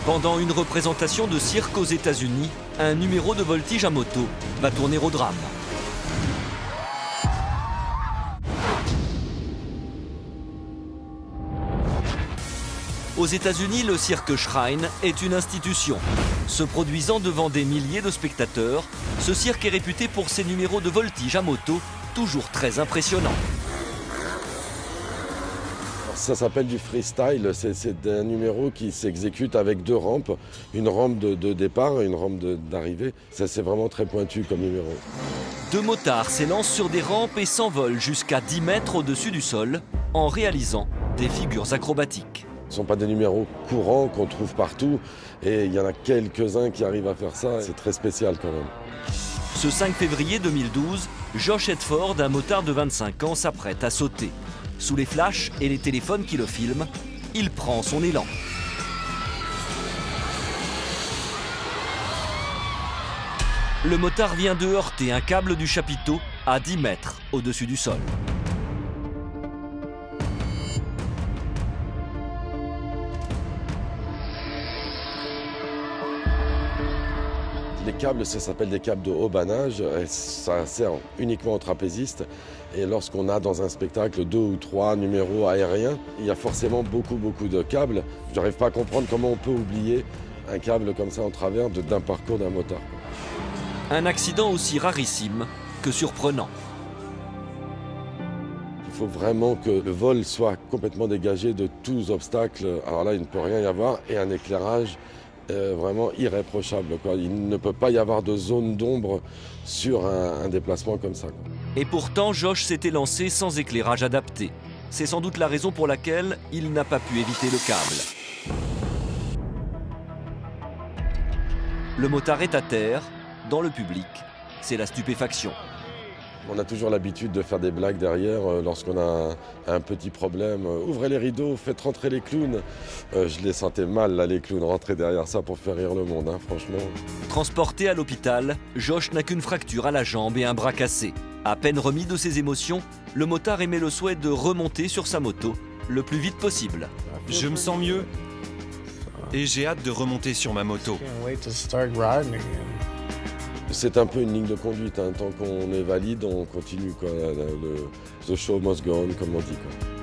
Pendant une représentation de cirque aux États-Unis, un numéro de voltige à moto va tourner au drame. Aux États-Unis, le cirque Shrine est une institution. Se produisant devant des milliers de spectateurs, ce cirque est réputé pour ses numéros de voltige à moto, toujours très impressionnants. Ça s'appelle du freestyle, c'est un numéro qui s'exécute avec deux rampes, une rampe de départ et une rampe d'arrivée. Ça, c'est vraiment très pointu comme numéro. Deux motards s'élancent sur des rampes et s'envolent jusqu'à 10 mètres au-dessus du sol en réalisant des figures acrobatiques. Ce ne sont pas des numéros courants qu'on trouve partout et il y en a quelques-uns qui arrivent à faire ça. C'est très spécial quand même. Ce 5 février 2012, Josh Hedford, un motard de 25 ans, s'apprête à sauter. Sous les flashs et les téléphones qui le filment, il prend son élan. Le motard vient de heurter un câble du chapiteau à 10 mètres au-dessus du sol. Les câbles, ça s'appelle des câbles de haubanage. Ça sert uniquement aux trapézistes. Et lorsqu'on a dans un spectacle 2 ou 3 numéros aériens, il y a forcément beaucoup de câbles. Je n'arrive pas à comprendre comment on peut oublier un câble comme ça en travers d'un parcours d'un motard. Un accident aussi rarissime que surprenant. Il faut vraiment que le vol soit complètement dégagé de tous obstacles. Alors là, il ne peut rien y avoir. Et un éclairage vraiment irréprochable, quoi. Il ne peut pas y avoir de zone d'ombre sur un déplacement comme ça, quoi. Et pourtant, Josh s'était lancé sans éclairage adapté. C'est sans doute la raison pour laquelle il n'a pas pu éviter le câble. Le motard est à terre. Dans le public, c'est la stupéfaction. On a toujours l'habitude de faire des blagues derrière lorsqu'on a un petit problème. Ouvrez les rideaux, faites rentrer les clowns. Je les sentais mal, là, les clowns, rentrer derrière ça pour faire rire le monde, hein, franchement. Transporté à l'hôpital, Josh n'a qu'une fracture à la jambe et un bras cassé. À peine remis de ses émotions, le motard émet le souhait de remonter sur sa moto le plus vite possible. Je me sens mieux et j'ai hâte de remonter sur ma moto. C'est un peu une ligne de conduite, hein. Tant qu'on est valide, on continue, quoi. The show must go on, comme on dit, quoi.